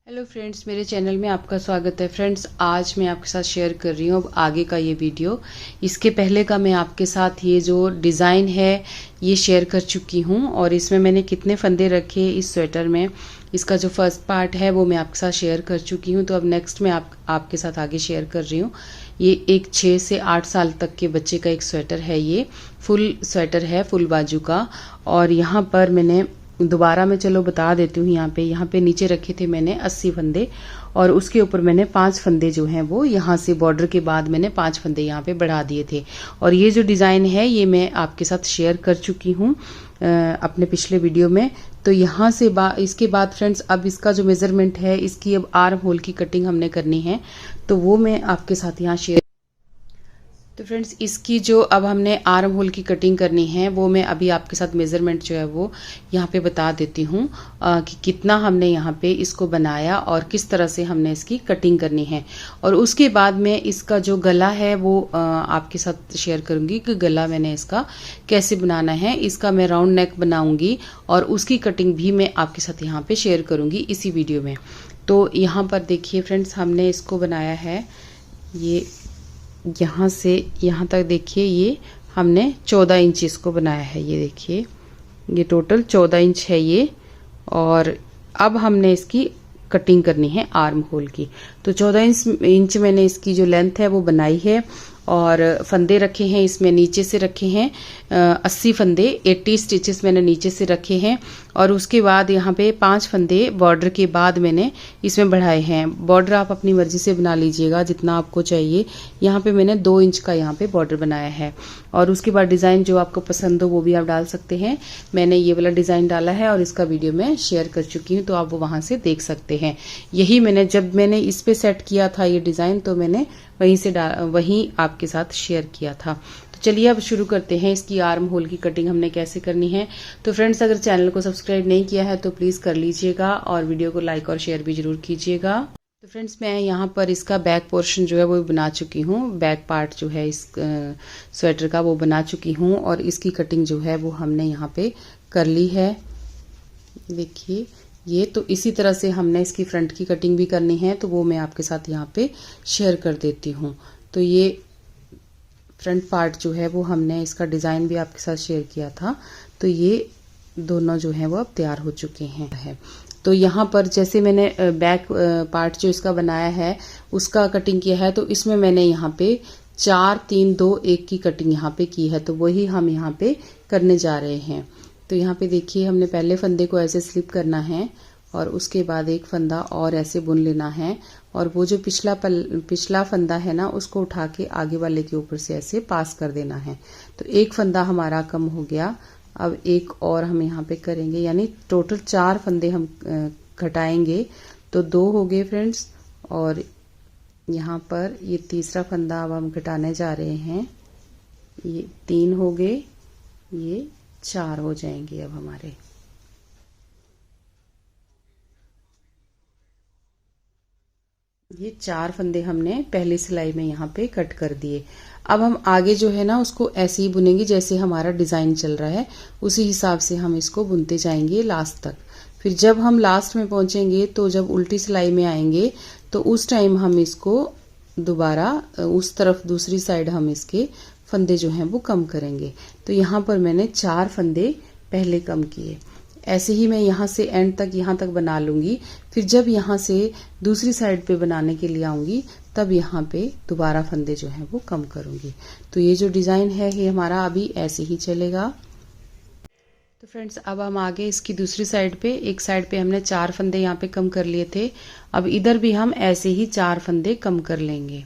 Hello friends, मेरे channel में आपका स्वागत है। फ्रेंड्स, आज मैं आपके साथ शेयर कर रही हूँ अब आगे का ये वीडियो। इसके पहले का मैं आपके साथ ये जो डिज़ाइन है ये शेयर कर चुकी हूँ और इसमें मैंने कितने फंदे रखे इस स्वेटर में, इसका जो फर्स्ट पार्ट है वो मैं आपके साथ शेयर कर चुकी हूँ। तो अब नेक्स्ट मैं आपके साथ आगे शेयर कर रही हूँ। ये एक 6 से 8 साल तक के बच्चे का एक स्वेटर है। ये फुल स्वेटर है, फुल बाजू का। और यहाँ पर मैंने दोबारा मैं चलो बता देती हूँ। यहाँ पे नीचे रखे थे मैंने 80 फंदे और उसके ऊपर मैंने 5 फंदे जो हैं वो यहाँ से बॉर्डर के बाद मैंने 5 फंदे यहाँ पे बढ़ा दिए थे। और ये जो डिज़ाइन है ये मैं आपके साथ शेयर कर चुकी हूँ अपने पिछले वीडियो में। तो यहाँ से इसके बाद फ्रेंड्स, अब इसका जो मेजरमेंट है, इसकी अब आर्म होल की कटिंग हमने करनी है, तो वो मैं आपके साथ यहाँ शेयर। तो फ्रेंड्स, इसकी जो अब हमने आर्म होल की कटिंग करनी है वो मैं अभी आपके साथ मेज़रमेंट जो है वो यहाँ पे बता देती हूँ कि कितना हमने यहाँ पे इसको बनाया और किस तरह से हमने इसकी कटिंग करनी है। और उसके बाद में इसका जो गला है वो आपके साथ शेयर करूँगी कि गला मैंने इसका कैसे बनाना है। इसका मैं राउंड नेक बनाऊँगी और उसकी कटिंग भी मैं आपके साथ यहाँ पर शेयर करूँगी इसी वीडियो में। तो यहाँ पर देखिए फ्रेंड्स, हमने इसको बनाया है ये यहाँ से यहाँ तक। देखिए ये हमने 14 इंच इसको बनाया है। ये देखिए ये टोटल 14 इंच है ये। और अब हमने इसकी कटिंग करनी है आर्म होल की। तो 14 इंच मैंने इसकी जो लेंथ है वो बनाई है। और फंदे रखे हैं इसमें, नीचे से रखे हैं 80 फंदे, 80 स्टिचेस मैंने नीचे से रखे हैं। और उसके बाद यहाँ पे 5 फंदे बॉर्डर के बाद मैंने इसमें बढ़ाए हैं। बॉर्डर आप अपनी मर्जी से बना लीजिएगा जितना आपको चाहिए। यहाँ पे मैंने 2 इंच का यहाँ पे बॉर्डर बनाया है। और उसके बाद डिज़ाइन जो आपको पसंद हो वो भी आप डाल सकते हैं। मैंने ये वाला डिज़ाइन डाला है और इसका वीडियो मैं शेयर कर चुकी हूँ, तो आप वो वहाँ से देख सकते हैं। यही मैंने जब मैंने इस पे सेट किया था ये डिज़ाइन, तो मैंने वहीं आपके साथ शेयर किया था। तो चलिए अब शुरू करते हैं इसकी आर्म होल की कटिंग हमने कैसे करनी है। तो फ्रेंड्स, अगर चैनल को सब्सक्राइब नहीं किया है तो प्लीज़ कर लीजिएगा और वीडियो को लाइक और शेयर भी जरूर कीजिएगा। तो फ्रेंड्स, मैं यहाँ पर इसका बैक पोर्शन जो है वो बना चुकी हूँ। बैक पार्ट जो है इस स्वेटर का वो बना चुकी हूँ और इसकी कटिंग जो है वो हमने यहाँ पे कर ली है। देखिए ये, तो इसी तरह से हमने इसकी फ्रंट की कटिंग भी करनी है, तो वो मैं आपके साथ यहाँ पे शेयर कर देती हूँ। तो ये फ्रंट पार्ट जो है वो हमने इसका डिज़ाइन भी आपके साथ शेयर किया था। तो ये दोनों जो है वो अब तैयार हो चुके हैं। तो यहाँ पर जैसे मैंने बैक पार्ट जो इसका बनाया है उसका कटिंग किया है, तो इसमें मैंने यहाँ पे 4 3 2 1 की कटिंग यहाँ पे की है। तो वही हम यहाँ पे करने जा रहे हैं। तो यहाँ पे देखिए, हमने पहले फंदे को ऐसे स्लिप करना है और उसके बाद एक फंदा और ऐसे बुन लेना है। और वो जो पिछला फंदा है ना, उसको उठा के आगे वाले के ऊपर से ऐसे पास कर देना है। तो एक फंदा हमारा कम हो गया। अब एक और हम यहाँ पे करेंगे, यानी टोटल 4 फंदे हम घटाएंगे। तो 2 हो गए फ्रेंड्स। और यहाँ पर ये तीसरा फंदा अब हम घटाने जा रहे हैं। ये 3 हो गए, ये 4 हो जाएंगे अब हमारे। ये 4 फंदे हमने पहली सिलाई में यहाँ पे कट कर दिए। अब हम आगे जो है ना उसको ऐसे ही बुनेंगे जैसे हमारा डिज़ाइन चल रहा है, उसी हिसाब से हम इसको बुनते जाएंगे लास्ट तक। फिर जब हम लास्ट में पहुंचेंगे, तो जब उल्टी सिलाई में आएंगे, तो उस टाइम हम इसको दोबारा उस तरफ दूसरी साइड हम इसके फंदे जो हैं वो कम करेंगे। तो यहाँ पर मैंने 4 फंदे पहले कम किए। ऐसे ही मैं यहाँ से एंड तक यहाँ तक बना लूंगी। फिर जब यहाँ से दूसरी साइड पे बनाने के लिए आऊंगी, तब यहाँ पे दोबारा फंदे जो हैं वो कम करूंगी। तो ये जो डिज़ाइन है ये हमारा अभी ऐसे ही चलेगा। तो फ्रेंड्स, अब हम आगे इसकी दूसरी साइड पे, एक साइड पे हमने 4 फंदे यहाँ पे कम कर लिए थे। अब इधर भी हम ऐसे ही 4 फंदे कम कर लेंगे।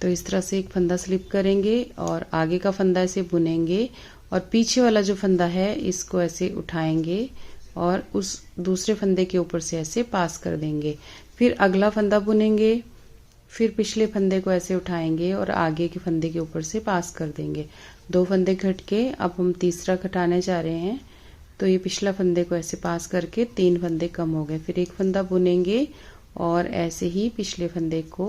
तो इस तरह से एक फंदा स्लिप करेंगे और आगे का फंदा ऐसे बुनेंगे और पीछे वाला जो फंदा है इसको ऐसे उठाएंगे और उस दूसरे फंदे के ऊपर से ऐसे पास कर देंगे। फिर अगला फंदा बुनेंगे, फिर पिछले फंदे को ऐसे उठाएंगे और आगे के फंदे के ऊपर से पास कर देंगे। 2 फंदे घट के अब हम तीसरा घटाने जा रहे हैं। तो ये पिछला फंदे को ऐसे पास करके 3 फंदे कम हो गए। फिर एक फंदा बुनेंगे और ऐसे ही पिछले फंदे को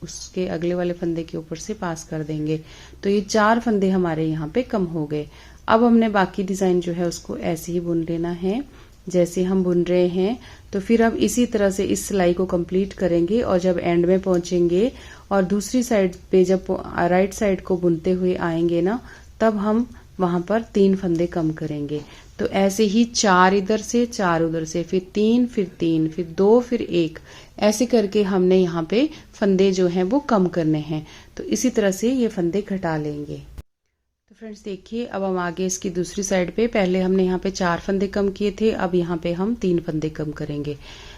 उसके अगले वाले फंदे के ऊपर से पास कर देंगे। तो ये 4 फंदे हमारे यहाँ पे कम हो गए। अब हमने बाकी डिज़ाइन जो है उसको ऐसे ही बुन लेना है। जैसे हम बुन रहे हैं। तो फिर हम इसी तरह से इस सिलाई को कंप्लीट करेंगे और जब एंड में पहुंचेंगे और दूसरी साइड पे जब राइट साइड को बुनते हुए आएंगे ना, तब हम वहां पर 3 फंदे कम करेंगे। तो ऐसे ही 4 इधर से 4 उधर से, फिर 3 फिर 3 फिर 2 फिर 1, ऐसे करके हमने यहाँ पे फंदे जो हैं वो कम करने हैं। तो इसी तरह से ये फंदे घटा लेंगे। तो फ्रेंड्स देखिए, अब हम आगे इसकी दूसरी साइड पे, पहले हमने यहाँ पे 4 फंदे कम किए थे, अब यहाँ पे हम 3 फंदे कम करेंगे।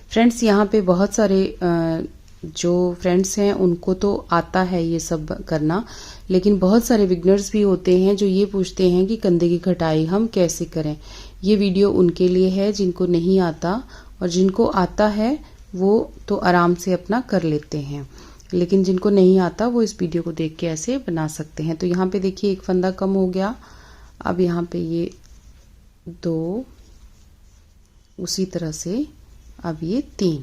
फ्रेंड्स यहाँ पे बहुत सारे जो फ्रेंड्स हैं उनको तो आता है ये सब करना, लेकिन बहुत सारे बिगनर्स भी होते हैं जो ये पूछते हैं कि कंधे की कटाई हम कैसे करें। ये वीडियो उनके लिए है जिनको नहीं आता, और जिनको आता है वो तो आराम से अपना कर लेते हैं, लेकिन जिनको नहीं आता वो इस वीडियो को देख के ऐसे बना सकते हैं। तो यहाँ पे देखिए 1 फंदा कम हो गया। अब यहाँ पे ये 2, उसी तरह से अब ये 3।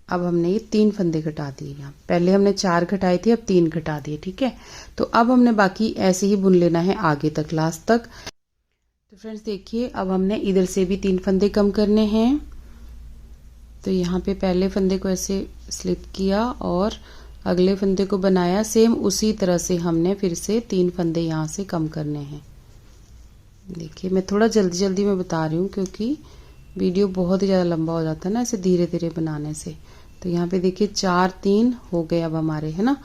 अब हमने ये 3 फंदे घटा दिए। यहाँ पहले हमने 4 घटाए थे, अब 3 घटा दिए, ठीक है। तो अब हमने बाकी ऐसे ही बुन लेना है आगे तक, लास्ट तक। तो फ्रेंड्स देखिए, अब हमने इधर से भी 3 फंदे कम करने हैं। तो यहाँ पे पहले फंदे को ऐसे स्लिप किया और अगले फंदे को बनाया, सेम उसी तरह से हमने फिर से 3 फंदे यहाँ से कम करने हैं। देखिए मैं थोड़ा जल्दी जल्दी में बता रही हूँ क्योंकि वीडियो बहुत ही ज़्यादा लंबा हो जाता है ना ऐसे धीरे धीरे बनाने से। तो यहाँ पे देखिए 4 3 हो गए अब हमारे, है ना।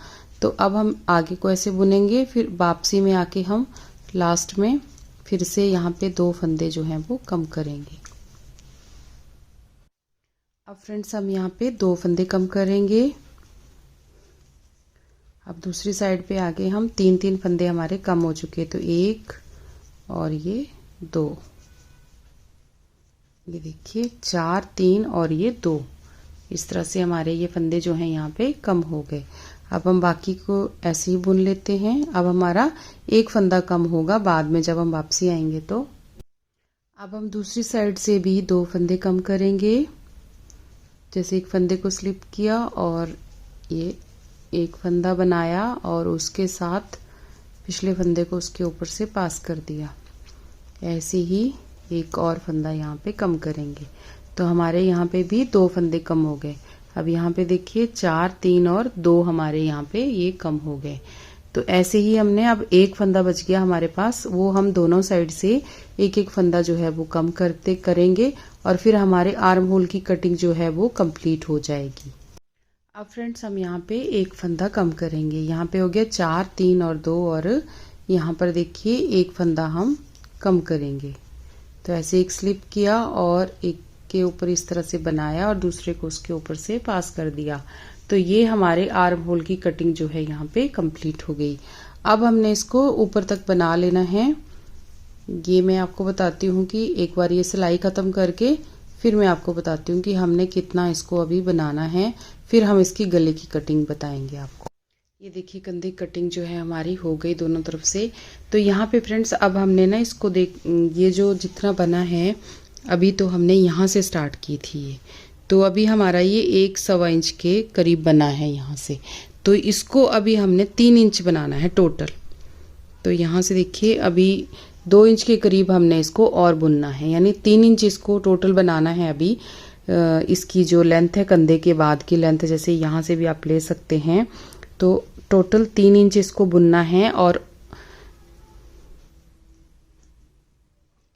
तो अब हम आगे को ऐसे बुनेंगे, फिर वापसी में आके हम लास्ट में फिर से यहाँ पे 2 फंदे जो हैं वो कम करेंगे। अब फ्रेंड्स हम यहाँ पे 2 फंदे कम करेंगे। अब दूसरी साइड पे आगे हम 3 3 फंदे हमारे कम हो चुके, तो 1 और ये 2, ये देखिए 4 3 और ये 2, इस तरह से हमारे ये फंदे जो हैं यहाँ पे कम हो गए। अब हम बाकी को ऐसे ही बुन लेते हैं। अब हमारा 1 फंदा कम होगा बाद में जब हम वापसी आएंगे। तो अब हम दूसरी साइड से भी 2 फंदे कम करेंगे। जैसे 1 फंदे को स्लिप किया और ये 1 फंदा बनाया और उसके साथ पिछले फंदे को उसके ऊपर से पास कर दिया। ऐसे ही 1 और फंदा यहाँ पे कम करेंगे। तो हमारे यहाँ पे भी 2 फंदे कम हो गए। अब यहाँ पे देखिए 4 3 और 2 हमारे यहाँ पे ये कम हो गए। तो ऐसे ही हमने अब 1 फंदा बच गया हमारे पास, वो हम दोनों साइड से 1 1 फंदा जो है वो कम करते करेंगे और फिर हमारे आर्म होल की कटिंग जो है वो कंप्लीट हो जाएगी। अब फ्रेंड्स हम यहाँ पे 1 फंदा कम करेंगे। यहाँ पे हो गया 4 3 और 2, और यहाँ पर देखिए 1 फंदा हम कम करेंगे। तो ऐसे एक स्लिप किया और एक के ऊपर इस तरह से बनाया और दूसरे को उसके ऊपर से पास कर दिया। तो ये हमारे आर्म होल की कटिंग जो है यहाँ पे कंप्लीट हो गई। अब हमने इसको ऊपर तक बना लेना है। ये मैं आपको बताती हूँ कि एक बार ये सिलाई खत्म करके फिर मैं आपको बताती हूँ कि हमने कितना इसको अभी बनाना है, फिर हम इसकी गले की कटिंग बताएंगे आपको। ये देखिए कंधे कटिंग जो है हमारी हो गई दोनों तरफ से। तो यहाँ पे फ्रेंड्स अब हमने ना इसको ये जो जितना बना है अभी तो हमने यहाँ से स्टार्ट की थी ये, तो अभी हमारा ये 1 सवा इंच के करीब बना है यहाँ से। तो इसको अभी हमने 3 इंच बनाना है टोटल। तो यहाँ से देखिए अभी 2 इंच के करीब हमने इसको और बुनना है, यानी 3 इंच इसको टोटल बनाना है। अभी इसकी जो लेंथ है कंधे के बाद की लेंथ, जैसे यहाँ से भी आप ले सकते हैं, तो टोटल 3 इंच इसको बुनना है और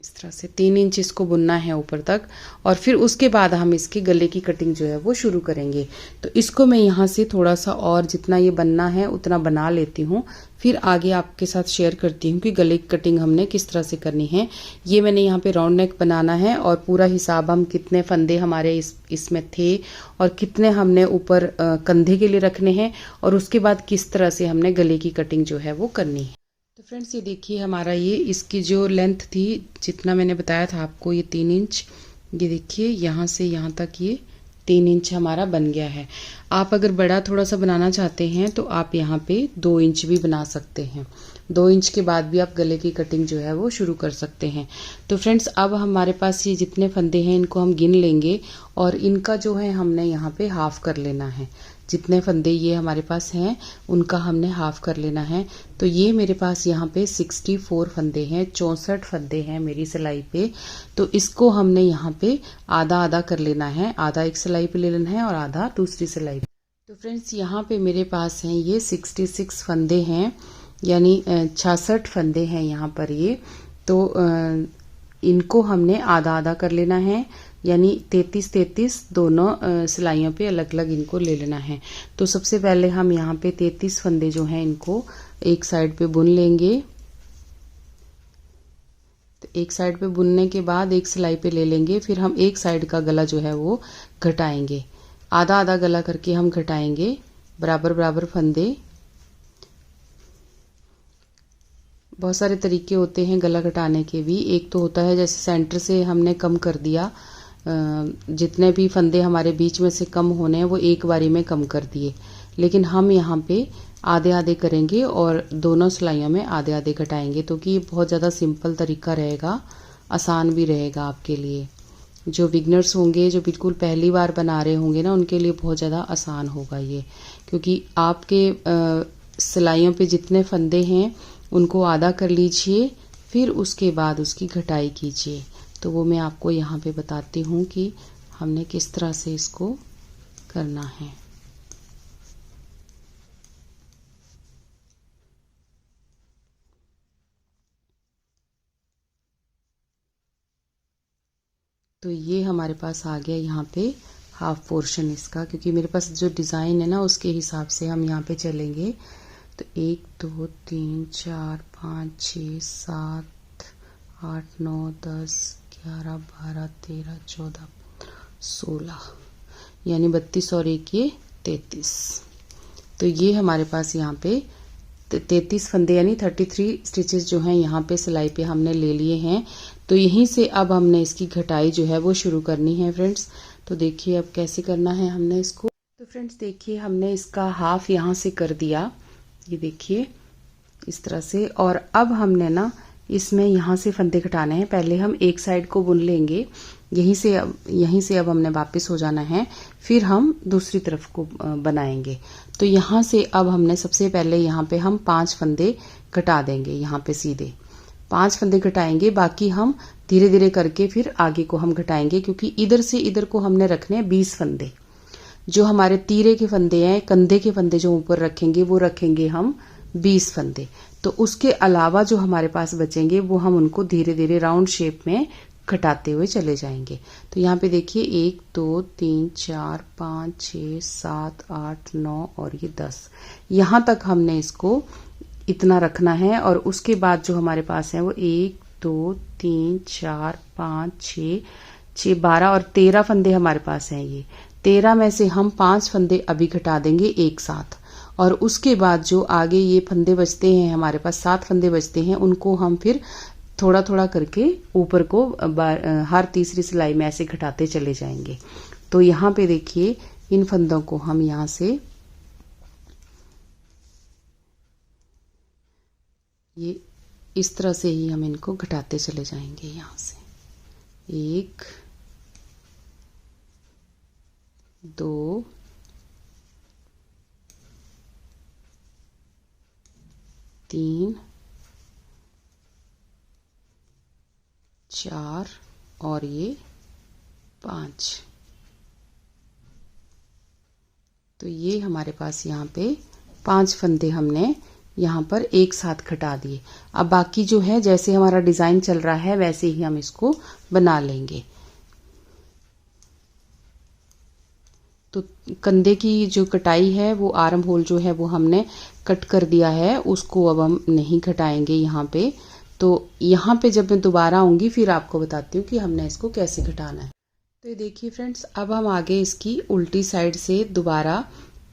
इस तरह से 3 इंच इसको बुनना है ऊपर तक, और फिर उसके बाद हम इसके गले की कटिंग जो है वो शुरू करेंगे। तो इसको मैं यहाँ से थोड़ा सा और जितना ये बनना है उतना बना लेती हूँ, फिर आगे आपके साथ शेयर करती हूँ कि गले की कटिंग हमने किस तरह से करनी है। ये मैंने यहाँ पे राउंड नेक बनाना है और पूरा हिसाब हम कितने फंदे हमारे इसमें थे और कितने हमने ऊपर कंधे के लिए रखने हैं, और उसके बाद किस तरह से हमने गले की कटिंग जो है वो करनी है। तो फ्रेंड्स ये देखिए हमारा ये इसकी जो लेंथ थी जितना मैंने बताया था आपको, ये 3 इंच, ये देखिए यहाँ से यहाँ तक ये 3 इंच हमारा बन गया है। आप अगर बड़ा थोड़ा सा बनाना चाहते हैं तो आप यहाँ पे 2 इंच भी बना सकते हैं। 2 इंच के बाद भी आप गले की कटिंग जो है वो शुरू कर सकते हैं। तो फ्रेंड्स अब हमारे पास ये जितने फंदे हैं इनको हम गिन लेंगे और इनका जो है हमने यहाँ पे हाफ कर लेना है। जितने फंदे ये हमारे पास हैं उनका हमने हाफ कर लेना है। तो ये मेरे पास यहाँ पे 64 फंदे हैं, 64 फंदे हैं मेरी सिलाई पे। तो इसको हमने यहाँ पे आधा आधा कर लेना है, आधा एक सिलाई पे ले लेना है और आधा दूसरी सिलाई पे। तो फ्रेंड्स यहाँ पे मेरे पास हैं ये 66 फंदे हैं, यानी 66 फंदे हैं यहाँ पर ये। तो इनको हमने आधा आधा कर लेना है, यानी 33 दोनों सिलाइयों पे अलग अलग इनको ले लेना है। तो सबसे पहले हम यहाँ पे 33 फंदे जो हैं इनको एक साइड पे बुन लेंगे। तो एक साइड पे बुनने के बाद एक सिलाई पे ले लेंगे, फिर हम एक साइड का गला जो है वो घटाएंगे। आधा आधा गला करके हम घटाएंगे, बराबर बराबर फंदे। बहुत सारे तरीके होते हैं गला घटाने के भी। एक तो होता है जैसे सेंटर से हमने कम कर दिया, जितने भी फंदे हमारे बीच में से कम होने हैं वो एक बारी में कम कर दिए। लेकिन हम यहाँ पे आधे आधे करेंगे और दोनों सिलाइयों में आधे आधे घटाएंगे, तो कि ये बहुत ज़्यादा सिंपल तरीका रहेगा, आसान भी रहेगा आपके लिए। जो बिगनर्स होंगे, जो बिल्कुल पहली बार बना रहे होंगे ना, उनके लिए बहुत ज़्यादा आसान होगा ये। क्योंकि आपके सिलाइयों पे जितने फंदे हैं उनको आधा कर लीजिए, फिर उसके बाद उसकी घटाई कीजिए। तो वो मैं आपको यहाँ पे बताती हूँ कि हमने किस तरह से इसको करना है। तो ये हमारे पास आ गया यहाँ पे हाफ पोर्शन इसका, क्योंकि मेरे पास जो डिज़ाइन है ना उसके हिसाब से हम यहाँ पे चलेंगे। तो 1 2 3 4 5 6 7 8 9 10 11 12 13 14 16, यानी 32 और 1 ये 33। तो ये हमारे पास यहाँ पे 33 फंदे यानी 33 स्टिचेस जो हैं यहाँ पे सिलाई पे हमने ले लिए हैं। तो यहीं से अब हमने इसकी घटाई जो है वो शुरू करनी है फ्रेंड्स। तो देखिए अब कैसे करना है हमने इसको। तो फ्रेंड्स देखिए हमने इसका हाफ यहाँ से कर दिया, ये देखिए इस तरह से। और अब हमने ना इसमें यहाँ से फंदे घटाने हैं। पहले हम एक साइड को बुन लेंगे, यहीं से अब हमने वापस हो जाना है, फिर हम दूसरी तरफ को बनाएंगे। तो यहाँ से अब हमने सबसे पहले यहाँ पे हम 5 फंदे घटा देंगे, यहाँ पे सीधे 5 फंदे घटाएंगे। बाकी हम धीरे धीरे करके फिर आगे को हम घटाएंगे, क्योंकि इधर से इधर को हमने रखने हैं 20 फंदे। जो हमारे तीरे के फंदे हैं, कंधे के फंदे जो ऊपर रखेंगे वो रखेंगे हम 20 फंदे। तो उसके अलावा जो हमारे पास बचेंगे वो हम उनको धीरे धीरे राउंड शेप में घटाते हुए चले जाएंगे। तो यहाँ पे देखिए 1 2 3 4 5 6 7 8 9 और ये 10, यहाँ तक हमने इसको इतना रखना है। और उसके बाद जो हमारे पास है वो 1 2 3 4 5 6 12 और 13 फंदे हमारे पास हैं। ये 13 में से हम 5 फंदे अभी घटा देंगे एक साथ। और उसके बाद जो आगे ये फंदे बचते हैं, हमारे पास 7 फंदे बचते हैं, उनको हम फिर थोड़ा थोड़ा करके ऊपर को हर तीसरी सिलाई में ऐसे घटाते चले जाएंगे। तो यहाँ पे देखिए इन फंदों को हम यहाँ से ये इस तरह से ही हम इनको घटाते चले जाएंगे। यहाँ से 1 2 3 4 और ये 5। तो ये हमारे पास यहाँ पे 5 फंदे हमने यहाँ पर एक साथ घटा दिए। अब बाकी जो है जैसे हमारा डिजाइन चल रहा है वैसे ही हम इसको बना लेंगे। तो कंधे की जो कटाई है वो आर्म होल जो है वो हमने कट कर दिया है, उसको अब हम नहीं घटाएंगे यहाँ पे। तो यहाँ पे जब मैं दोबारा आऊंगी फिर आपको बताती हूँ कि हमने इसको कैसे घटाना है। तो ये देखिए फ्रेंड्स, अब हम आगे इसकी उल्टी साइड से दोबारा,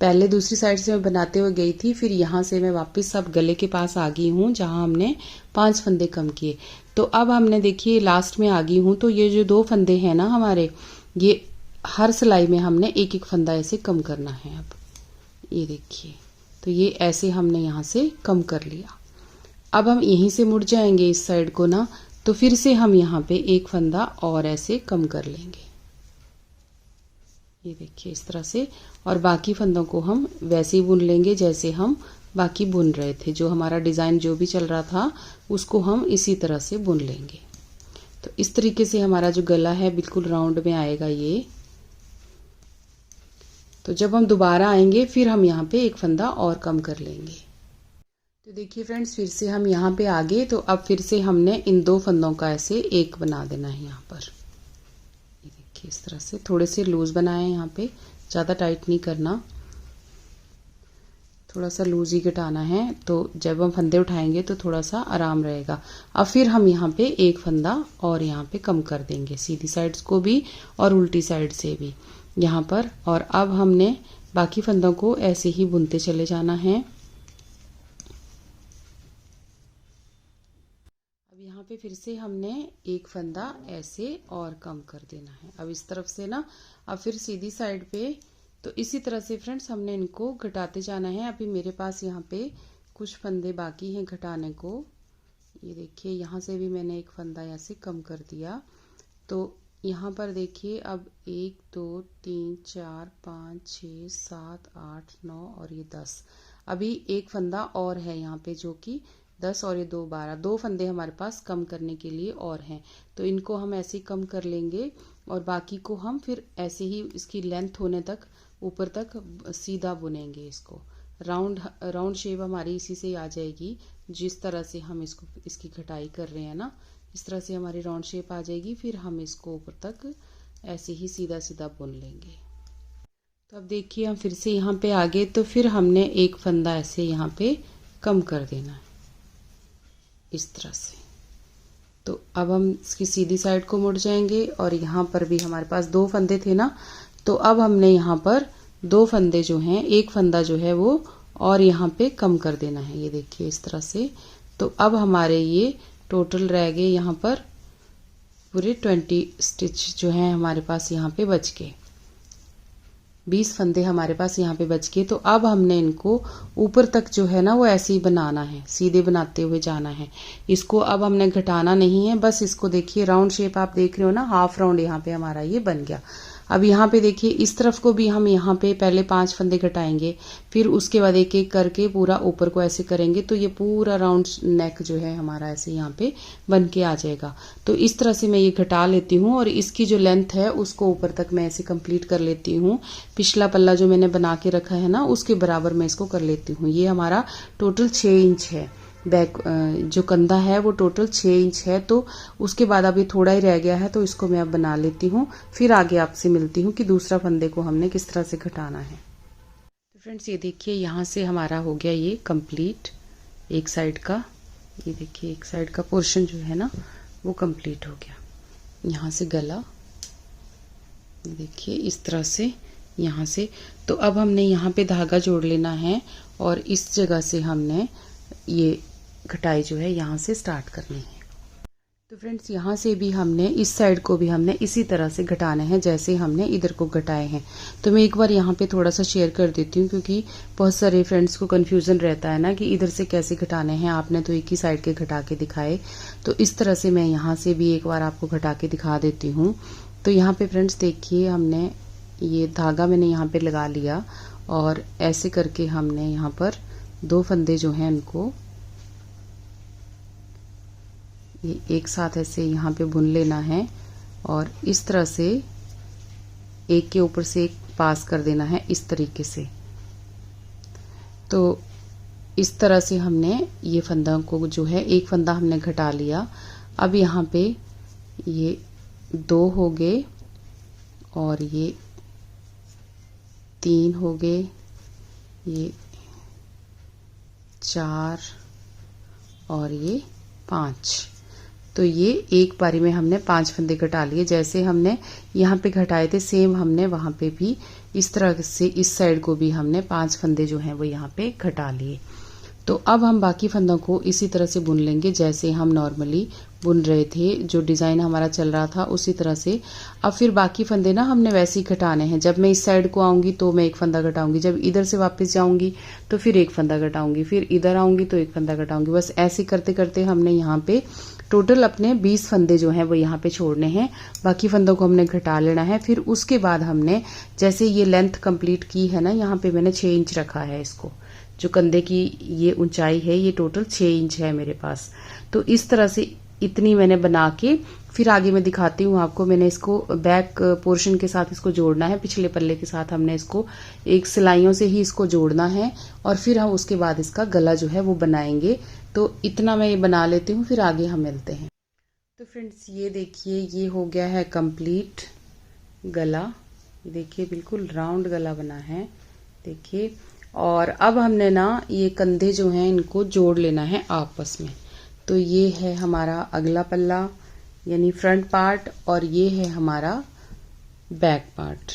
पहले दूसरी साइड से मैं बनाते हुए गई थी, फिर यहाँ से मैं वापस अब गले के पास आ गई हूँ जहाँ हमने 5 फंदे कम किए। तो अब हमने देखिए लास्ट में आ गई हूँ। तो ये जो 2 फंदे हैं ना हमारे, ये हर सिलाई में हमने एक एक फंदा ऐसे कम करना है। अब ये देखिए, तो ये ऐसे हमने यहाँ से कम कर लिया। अब हम यहीं से मुड़ जाएंगे इस साइड को ना, तो फिर से हम यहाँ पे एक फंदा और ऐसे कम कर लेंगे। ये देखिए इस तरह से। और बाकी फंदों को हम वैसे ही बुन लेंगे जैसे हम बाकी बुन रहे थे। जो हमारा डिज़ाइन जो भी चल रहा था उसको हम इसी तरह से बुन लेंगे। तो इस तरीके से हमारा जो गला है बिल्कुल राउंड में आएगा ये। तो जब हम दोबारा आएंगे फिर हम यहाँ पे एक फंदा और कम कर लेंगे। तो देखिए फ्रेंड्स, फिर से हम यहाँ पे आ गए। तो अब फिर से हमने इन 2 फंदों का ऐसे एक बना देना है यहाँ पर। ये देखिए इस तरह से थोड़े से लूज बनाए यहाँ पे, ज़्यादा टाइट नहीं करना, थोड़ा सा लूज ही घटाना है। तो जब हम फंदे उठाएंगे तो थोड़ा सा आराम रहेगा। अब फिर हम यहाँ पे एक फंदा और यहाँ पे कम कर देंगे, सीधी साइड्स को भी और उल्टी साइड से भी यहाँ पर। और अब हमने बाकी फंदों को ऐसे ही बुनते चले जाना है। अब यहाँ पे फिर से हमने एक फंदा ऐसे और कम कर देना है। अब इस तरफ से ना, अब फिर सीधी साइड पे। तो इसी तरह से फ्रेंड्स हमने इनको घटाते जाना है। अभी मेरे पास यहाँ पे कुछ फंदे बाकी हैं घटाने को। ये देखिए यहाँ से भी मैंने एक फंदा ऐसे कम कर दिया। तो यहाँ पर देखिए अब 1 2 3 4 5 6 7 8 9 और ये 10। अभी एक फंदा और है यहाँ पे जो कि 10 और ये 2 12, 2 फंदे हमारे पास कम करने के लिए और हैं। तो इनको हम ऐसे ही कम कर लेंगे और बाकी को हम फिर ऐसे ही इसकी लेंथ होने तक ऊपर तक सीधा बुनेंगे। इसको राउंड शेप हमारी इसी से आ जाएगी। जिस तरह से हम इसकी कटाई कर रहे हैं ना, इस तरह से हमारी राउंड शेप आ जाएगी। फिर हम इसको ऊपर तक ऐसे ही सीधा सीधा बुन लेंगे। तो अब देखिए हम फिर से यहाँ पे आ गए। तो फिर हमने एक फंदा ऐसे यहाँ पे कम कर देना है इस तरह से। तो अब हम इसकी सीधी साइड को मुड़ जाएंगे और यहाँ पर भी हमारे पास 2 फंदे थे ना, तो अब हमने यहाँ पर 2 फंदे जो हैं, एक फंदा जो है वो और यहाँ पे कम कर देना है। ये देखिए इस तरह से। तो अब हमारे ये टोटल रह गए यहाँ पर पूरे 20 स्टिच जो हैं हमारे पास यहाँ पे बच गए। 20 फंदे हमारे पास यहाँ पे बच गए। तो अब हमने इनको ऊपर तक जो है ना वो ऐसे ही बनाना है, सीधे बनाते हुए जाना है। इसको अब हमने घटाना नहीं है, बस इसको देखिए राउंड शेप आप देख रहे हो ना, हाफ राउंड यहाँ पे हमारा ये बन गया। अब यहाँ पे देखिए इस तरफ को भी हम यहाँ पे पहले 5 फंदे घटाएंगे, फिर उसके बाद एक एक करके पूरा ऊपर को ऐसे करेंगे। तो ये पूरा राउंड नेक जो है हमारा ऐसे यहाँ पे बन के आ जाएगा। तो इस तरह से मैं ये घटा लेती हूँ और इसकी जो लेंथ है उसको ऊपर तक मैं ऐसे कंप्लीट कर लेती हूँ। पिछला पल्ला जो मैंने बना के रखा है ना उसके बराबर मैं इसको कर लेती हूँ। ये हमारा टोटल 6 इंच है। बैक जो कंधा है वो टोटल 6 इंच है। तो उसके बाद अब ये थोड़ा ही रह गया है, तो इसको मैं अब बना लेती हूँ। फिर आगे आपसे मिलती हूँ कि दूसरा फंदे को हमने किस तरह से घटाना है। तो फ्रेंड्स ये देखिए यहाँ से हमारा हो गया ये कंप्लीट एक साइड का। ये देखिए एक साइड का पोर्शन जो है ना वो कंप्लीट हो गया। यहाँ से गला देखिए इस तरह से यहाँ से। तो अब हमने यहाँ पे धागा जोड़ लेना है और इस जगह से हमने ये घटाई जो है यहाँ से स्टार्ट करनी है। तो फ्रेंड्स यहाँ से भी हमने इस साइड को भी हमने इसी तरह से घटाना है जैसे हमने इधर को घटाए हैं। तो मैं एक बार यहाँ पे थोड़ा सा शेयर कर देती हूँ क्योंकि बहुत सारे फ्रेंड्स को कन्फ्यूज़न रहता है ना कि इधर से कैसे घटाने हैं। आपने तो एक ही साइड के घटा के दिखाए, तो इस तरह से मैं यहाँ से भी एक बार आपको घटा के दिखा देती हूँ। तो यहाँ पे फ्रेंड्स देखिए हमने ये धागा मैंने यहाँ पे लगा लिया और ऐसे करके हमने यहाँ पर 2 फंदे जो हैं उनको ये एक साथ ऐसे यहाँ पे बुन लेना है और इस तरह से एक के ऊपर से एक पास कर देना है इस तरीके से। तो इस तरह से हमने ये फंदा को जो है एक फंदा हमने घटा लिया। अब यहाँ पे ये 2 हो गए और ये 3 हो गए, ये 4 और ये 5। तो ये एक बारी में हमने 5 फंदे घटा लिए। जैसे हमने यहाँ पे घटाए थे सेम हमने वहाँ पे भी इस तरह से इस साइड को भी हमने 5 फंदे जो हैं वो यहाँ पे घटा लिए। तो अब हम बाकी फंदों को इसी तरह से बुन लेंगे जैसे हम नॉर्मली बुन रहे थे, जो डिज़ाइन हमारा चल रहा था उसी तरह से। अब फिर बाकी फंदे ना हमने वैसे ही घटाने हैं। जब मैं इस साइड को आऊँगी तो मैं एक फंदा घटाऊँगी, जब इधर से वापस जाऊँगी तो फिर एक फंदा घटाऊँगी, फिर इधर आऊँगी तो एक फंदा घटाऊँगी। बस ऐसे करते करते हमने यहाँ पे टोटल अपने 20 फंदे जो हैं वो यहाँ पे छोड़ने हैं। बाकी फंदों को हमने घटा लेना है। फिर उसके बाद हमने जैसे ये लेंथ कंप्लीट की है ना, यहाँ पे मैंने 6 इंच रखा है इसको, जो कंधे की ये ऊंचाई है ये टोटल 6 इंच है मेरे पास। तो इस तरह से इतनी मैंने बना के फिर आगे मैं दिखाती हूँ आपको। मैंने इसको बैक पोर्शन के साथ इसको जोड़ना है, पिछले पल्ले के साथ हमने इसको एक सिलाइयों से ही इसको जोड़ना है और फिर हम उसके बाद इसका गला जो है वो बनाएंगे। तो इतना मैं ये बना लेती हूँ, फिर आगे हम मिलते हैं। तो फ्रेंड्स ये देखिए ये हो गया है कंप्लीट गला। ये देखिए बिल्कुल राउंड गला बना है, देखिए। और अब हमने ना ये कंधे जो हैं इनको जोड़ लेना है आपस में। तो ये है हमारा अगला पल्ला यानी फ्रंट पार्ट और ये है हमारा बैक पार्ट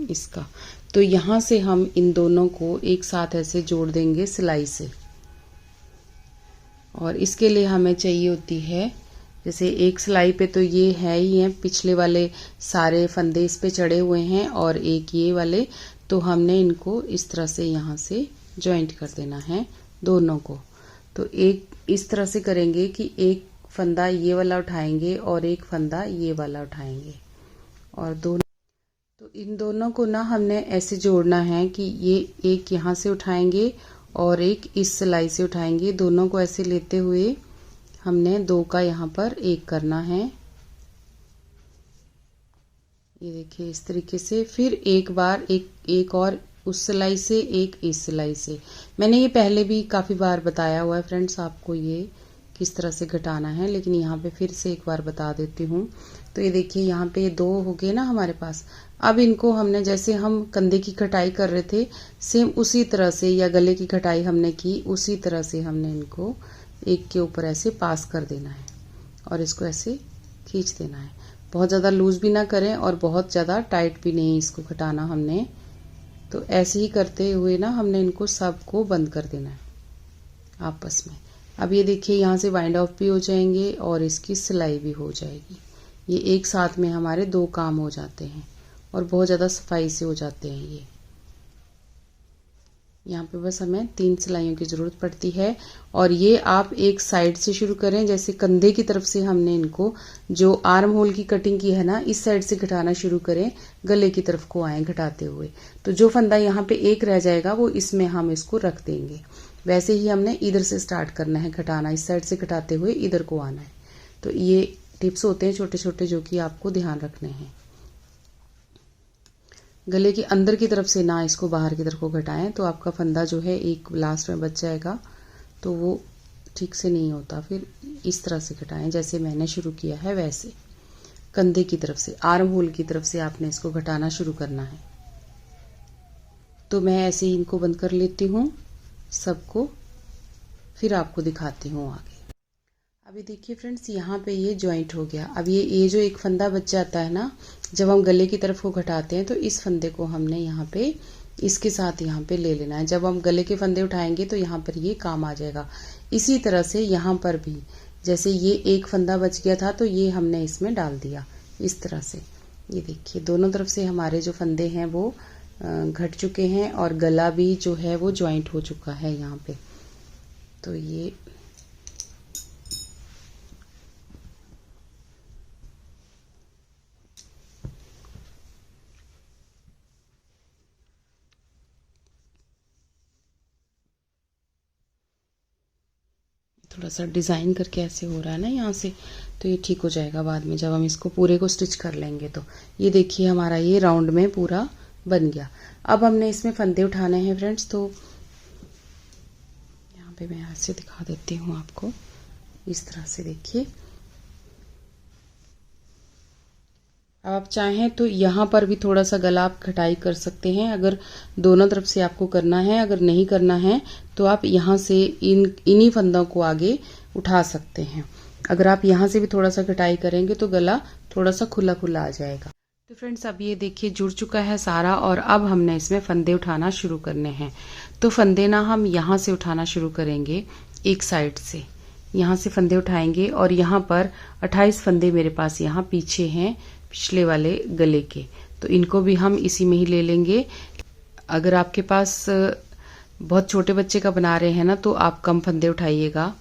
इसका। तो यहाँ से हम इन दोनों को एक साथ ऐसे जोड़ देंगे सिलाई से। और इसके लिए हमें चाहिए होती है, जैसे एक सिलाई पे तो ये है ही है, पिछले वाले सारे फंदे इस पे चढ़े हुए हैं और एक ये वाले, तो हमने इनको इस तरह से यहाँ से जॉइंट कर देना है दोनों को। तो एक इस तरह से करेंगे कि एक फंदा ये वाला उठाएंगे और एक फंदा ये वाला उठाएंगे और दोनों, तो इन दोनों को ना हमने ऐसे जोड़ना है कि ये एक यहाँ से उठाएंगे और एक इस सिलाई से उठाएंगे। दोनों को ऐसे लेते हुए हमने दो का यहाँ पर एक करना है, ये देखिए इस तरीके से। फिर एक बार एक और उस सिलाई से एक इस सिलाई से। मैंने ये पहले भी काफ़ी बार बताया हुआ है फ्रेंड्स आपको ये किस तरह से घटाना है, लेकिन यहाँ पे फिर से एक बार बता देती हूँ। तो ये देखिए यहाँ पे दो हो गए ना हमारे पास। अब इनको हमने जैसे हम कंधे की कटाई कर रहे थे सेम उसी तरह से, या गले की कटाई हमने की उसी तरह से हमने इनको एक के ऊपर ऐसे पास कर देना है और इसको ऐसे खींच देना है। बहुत ज़्यादा लूज भी ना करें और बहुत ज़्यादा टाइट भी नहीं इसको घटाना हमने। तो ऐसे ही करते हुए ना हमने इनको सबको बंद कर देना है आपस में। अब ये देखिए यहाँ से वाइंड ऑफ भी हो जाएंगे और इसकी सिलाई भी हो जाएगी। ये एक साथ में हमारे दो काम हो जाते हैं और बहुत ज़्यादा सफाई से हो जाते हैं ये। यहाँ पे बस हमें 3 सिलाइयों की ज़रूरत पड़ती है और ये आप एक साइड से शुरू करें। जैसे कंधे की तरफ से हमने इनको जो आर्म होल की कटिंग की है ना, इस साइड से घटाना शुरू करें, गले की तरफ को आए घटाते हुए। तो जो फंदा यहाँ पे एक रह जाएगा वो इसमें हम इसको रख देंगे। वैसे ही हमने इधर से स्टार्ट करना है घटाना, इस साइड से घटाते हुए इधर को आना है। तो ये टिप्स होते हैं छोटे छोटे जो कि आपको ध्यान रखने हैं। गले के अंदर की तरफ से ना इसको बाहर की तरफ को घटाएं तो आपका फंदा जो है एक लास्ट में बच जाएगा, तो वो ठीक से नहीं होता। फिर इस तरह से घटाएं जैसे मैंने शुरू किया है वैसे। कंधे की तरफ से आर्म होल की तरफ से आपने इसको घटाना शुरू करना है। तो मैं ऐसे ही इनको बंद कर लेती हूँ सबको, फिर आपको दिखाती हूँ आगे। अभी देखिए फ्रेंड्स यहाँ पे ये जॉइंट हो गया। अब ये जो एक फंदा बच जाता है ना, जब हम गले की तरफ को घटाते हैं तो इस फंदे को हमने यहाँ पे इसके साथ यहाँ पे ले लेना है। जब हम गले के फंदे उठाएंगे तो यहाँ पर ये काम आ जाएगा। इसी तरह से यहाँ पर भी जैसे ये एक फंदा बच गया था तो ये हमने इसमें डाल दिया इस तरह से। ये देखिए दोनों तरफ से हमारे जो फंदे हैं वो घट चुके हैं और गला भी जो है वो जॉइंट हो चुका है यहाँ पे। तो ये थोड़ा सा डिज़ाइन करके ऐसे हो रहा है ना यहाँ से, तो ये ठीक हो जाएगा बाद में जब हम इसको पूरे को स्टिच कर लेंगे। तो ये देखिए हमारा ये राउंड में पूरा बन गया। अब हमने इसमें फंदे उठाने हैं फ्रेंड्स। तो यहाँ पे मैं ऐसे दिखा देती हूँ आपको, इस तरह से देखिए। अब आप चाहें तो यहाँ पर भी थोड़ा सा गला आप कटाई कर सकते हैं, अगर दोनों तरफ से आपको करना है। अगर नहीं करना है तो आप यहाँ से इन्हीं फंदों को आगे उठा सकते हैं। अगर आप यहाँ से भी थोड़ा सा कटाई करेंगे तो गला थोड़ा सा खुला खुला आ जाएगा। तो फ्रेंड्स अब ये देखिए जुड़ चुका है सारा, और अब हमने इसमें फंदे उठाना शुरू करने हैं। तो फंदे ना हम यहाँ से उठाना शुरू करेंगे, एक साइड से यहाँ से फंदे उठाएंगे, और यहाँ पर 28 फंदे मेरे पास यहाँ पीछे हैं पिछले वाले गले के, तो इनको भी हम इसी में ही ले लेंगे। अगर आपके पास बहुत छोटे बच्चे का बना रहे हैं ना, तो आप कम फंदे उठाइएगा।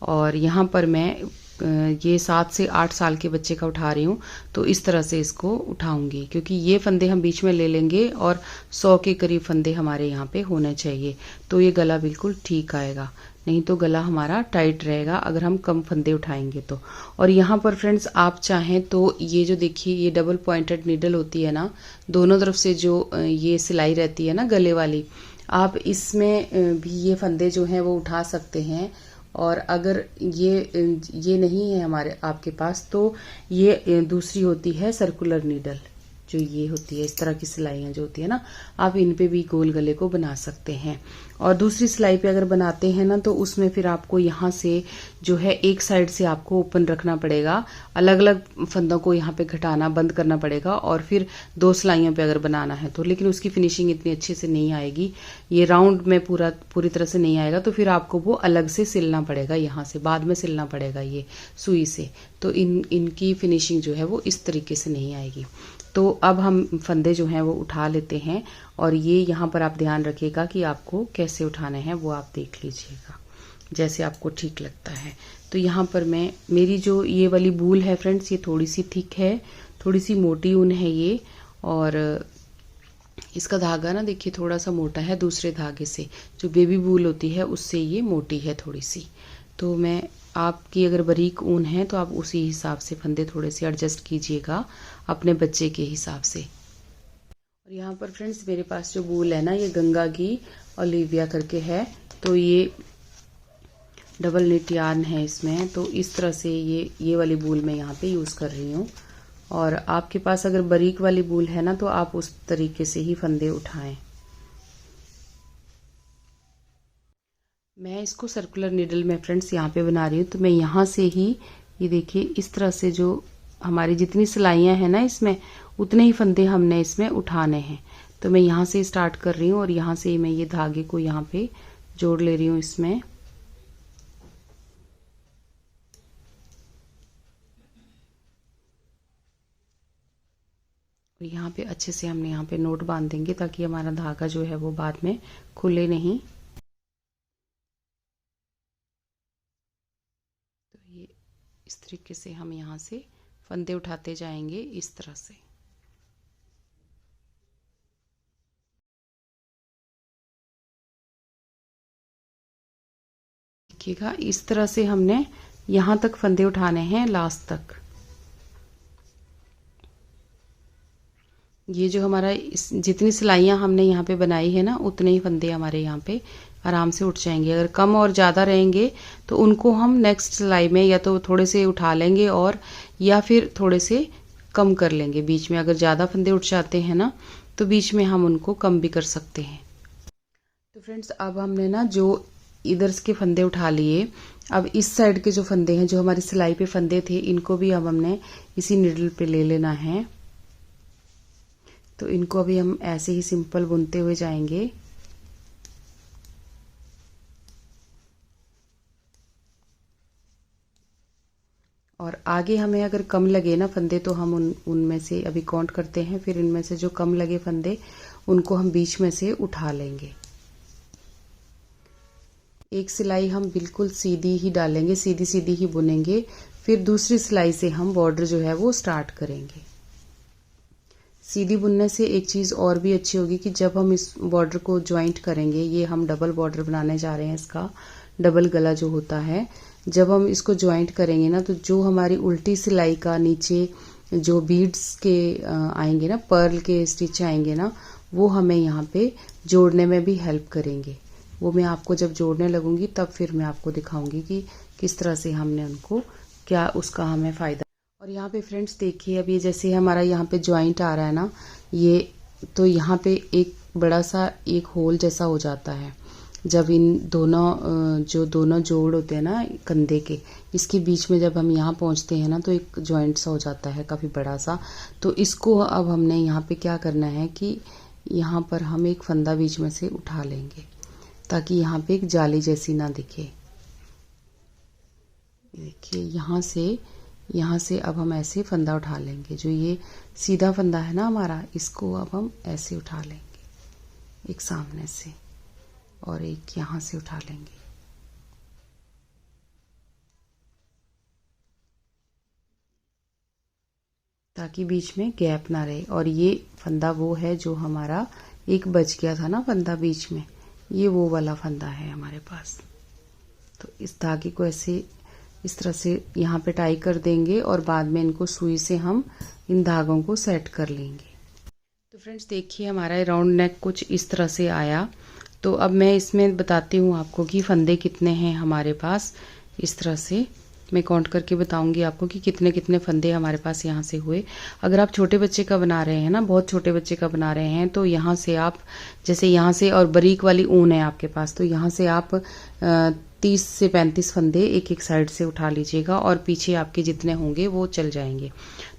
और यहाँ पर मैं ये 7 से 8 साल के बच्चे का उठा रही हूँ, तो इस तरह से इसको उठाऊंगी, क्योंकि ये फंदे हम बीच में ले लेंगे और 100 के करीब फंदे हमारे यहाँ पे होने चाहिए, तो ये गला बिल्कुल ठीक आएगा। नहीं तो गला हमारा टाइट रहेगा अगर हम कम फंदे उठाएंगे तो। और यहाँ पर फ्रेंड्स आप चाहें तो ये जो देखिए ये डबल पॉइंटेड नीडल होती है ना, दोनों तरफ से जो ये सिलाई रहती है ना गले वाली, आप इसमें भी ये फंदे जो हैं वो उठा सकते हैं। और अगर ये नहीं है हमारे आपके पास, तो ये दूसरी होती है सर्कुलर नीडल, जो ये होती है, इस तरह की सिलाइयाँ जो होती है ना, आप इन पे भी गोल गले को बना सकते हैं। और दूसरी सिलाई पे अगर बनाते हैं ना, तो उसमें फिर आपको यहाँ से जो है एक साइड से आपको ओपन रखना पड़ेगा, अलग अलग फंदों को यहाँ पे घटाना बंद करना पड़ेगा, और फिर 2 सिलाइयों पे अगर बनाना है तो। लेकिन उसकी फिनिशिंग इतनी अच्छे से नहीं आएगी, ये राउंड में पूरी तरह से नहीं आएगा, तो फिर आपको वो अलग से सिलना पड़ेगा, यहाँ से बाद में सिलना पड़ेगा ये सुई से। तो इनकी फिनिशिंग जो है वो इस तरीके से नहीं आएगी। तो अब हम फंदे जो हैं वो उठा लेते हैं, और ये यहाँ पर आप ध्यान रखिएगा कि आपको कैसे उठाने हैं वो आप देख लीजिएगा, जैसे आपको ठीक लगता है। तो यहाँ पर मेरी जो ये वाली बूल है फ्रेंड्स, ये थोड़ी सी थिक है, थोड़ी सी मोटी ऊन है ये, और इसका धागा ना देखिए थोड़ा सा मोटा है दूसरे धागे से, जो बेबी बूल होती है उससे ये मोटी है थोड़ी सी। तो आपकी अगर बारीक ऊन है तो आप उसी हिसाब से फंदे थोड़े से एडजस्ट कीजिएगा अपने बच्चे के हिसाब से। और यहाँ पर फ्रेंड्स मेरे पास जो बूल है ना, ये गंगा की ओलिविया करके है, तो ये डबल निट यार्न है इसमें। तो इस तरह से ये वाली बूल मैं यहाँ पे यूज़ कर रही हूँ। और आपके पास अगर बारीक वाली बूल है ना, तो आप उस तरीके से ही फंदे उठाएं। मैं इसको सर्कुलर नीडल में फ्रेंड्स यहाँ पे बना रही हूँ, तो मैं यहाँ से ही ये देखिए इस तरह से जो हमारी जितनी सिलाइयाँ हैं ना इसमें, उतने ही फंदे हमने इसमें उठाने हैं। तो मैं यहाँ से स्टार्ट कर रही हूँ, और यहाँ से मैं ये धागे को यहाँ पे जोड़ ले रही हूँ इसमें। और यहाँ पे अच्छे से हमने यहाँ पे नोट बांध देंगे, ताकि हमारा धागा जो है वो बाद में खुले नहीं। तो ये इस तरीके से हम यहाँ से फंदे उठाते जाएंगे इस तरह से। देखिएगा इस तरह से हमने यहाँ तक फंदे उठाने हैं, लास्ट तक। ये जो हमारा जितनी सिलाइयाँ हमने यहाँ पे बनाई है ना, उतने ही फंदे हमारे यहाँ पे आराम से उठ जाएंगे। अगर कम और ज़्यादा रहेंगे तो उनको हम नेक्स्ट सिलाई में या तो थोड़े से उठा लेंगे, और या फिर थोड़े से कम कर लेंगे बीच में। अगर ज़्यादा फंदे उठ जाते हैं ना, तो बीच में हम उनको कम भी कर सकते हैं। तो फ्रेंड्स अब हमने ना जो इधर के फंदे उठा लिए, अब इस साइड के जो फंदे हैं, जो हमारी सिलाई पे फंदे थे, इनको भी अब हमने इसी नीडल पे ले लेना है। तो इनको अभी हम ऐसे ही सिंपल बुनते हुए जाएंगे। और आगे हमें अगर कम लगे ना फंदे, तो हम उनमें से अभी काउंट करते हैं, फिर इनमें से जो कम लगे फंदे उनको हम बीच में से उठा लेंगे। एक सिलाई हम बिल्कुल सीधी ही डालेंगे, सीधी सीधी ही बुनेंगे, फिर दूसरी सिलाई से हम बॉर्डर जो है वो स्टार्ट करेंगे। सीधी बुनने से एक चीज़ और भी अच्छी होगी कि जब हम इस बॉर्डर को ज्वाइंट करेंगे, ये हम डबल बॉर्डर बनाने जा रहे हैं, इसका डबल गला जो होता है, जब हम इसको ज्वाइंट करेंगे ना, तो जो हमारी उल्टी सिलाई का नीचे जो बीड्स के आएंगे ना, पर्ल के स्टिच आएंगे ना, वो हमें यहाँ पे जोड़ने में भी हेल्प करेंगे। वो मैं आपको जब जोड़ने लगूंगी तब फिर मैं आपको दिखाऊंगी कि किस तरह से हमने उनको, क्या उसका हमें फ़ायदा। और यहाँ पे फ्रेंड्स देखिए, अब ये जैसे हमारा यहाँ पे ज्वाइंट आ रहा है ना, ये तो यहाँ पे एक बड़ा सा एक होल जैसा हो जाता है। जब इन दोनों जो दोनों जोड़ होते हैं ना कंधे के, इसके बीच में जब हम यहाँ पहुँचते हैं ना तो एक जॉइंट सा हो जाता है काफ़ी बड़ा सा। तो इसको अब हमने यहाँ पे क्या करना है कि यहाँ पर हम एक फंदा बीच में से उठा लेंगे ताकि यहाँ पे एक जाली जैसी ना दिखे। देखिए यहाँ से अब हम ऐसे फंदा उठा लेंगे। जो ये सीधा फंदा है ना हमारा, इसको अब हम ऐसे उठा लेंगे, एक सामने से और एक यहाँ से उठा लेंगे। ताकि बीच में गैप ना रहे। और ये फंदा वो है जो हमारा एक बच गया था ना फंदा बीच में, ये वो वाला फंदा है हमारे पास। तो इस धागे को ऐसे इस तरह से यहाँ पे टाई कर देंगे और बाद में इनको सुई से हम इन धागों को सेट कर लेंगे। तो फ्रेंड्स देखिए हमारा राउंड नेक कुछ इस तरह से आया। तो अब मैं इसमें बताती हूँ आपको कि फंदे कितने हैं हमारे पास। इस तरह से मैं काउंट करके बताऊंगी आपको कि कितने कितने फंदे हमारे पास यहाँ से हुए। अगर आप छोटे बच्चे का बना रहे हैं ना, बहुत छोटे बच्चे का बना रहे हैं, तो यहाँ से आप जैसे यहाँ से और बारीक वाली ऊन है आपके पास, तो यहाँ से आप 30 से 35 फंदे एक एक साइड से उठा लीजिएगा और पीछे आपके जितने होंगे वो चल जाएंगे,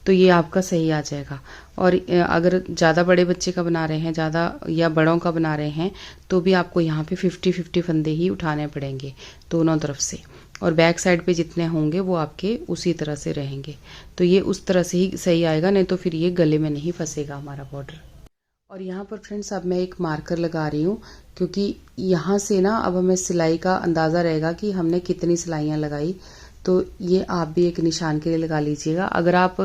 तो ये आपका सही आ जाएगा। और अगर ज़्यादा बड़े बच्चे का बना रहे हैं, ज़्यादा या बड़ों का बना रहे हैं, तो भी आपको यहाँ पे 50-50 फंदे ही उठाने पड़ेंगे दोनों तरफ से। और बैक साइड पे जितने होंगे वो आपके उसी तरह से रहेंगे। तो ये उस तरह से ही सही आएगा, नहीं तो फिर ये गले में नहीं फंसेगा हमारा बॉर्डर। और यहाँ पर फ्रेंड्स अब मैं एक मार्कर लगा रही हूँ, क्योंकि यहाँ से ना अब हमें सिलाई का अंदाज़ा रहेगा कि हमने कितनी सिलाइयाँ लगाई। तो ये आप भी एक निशान के लिए लगा लीजिएगा। अगर आप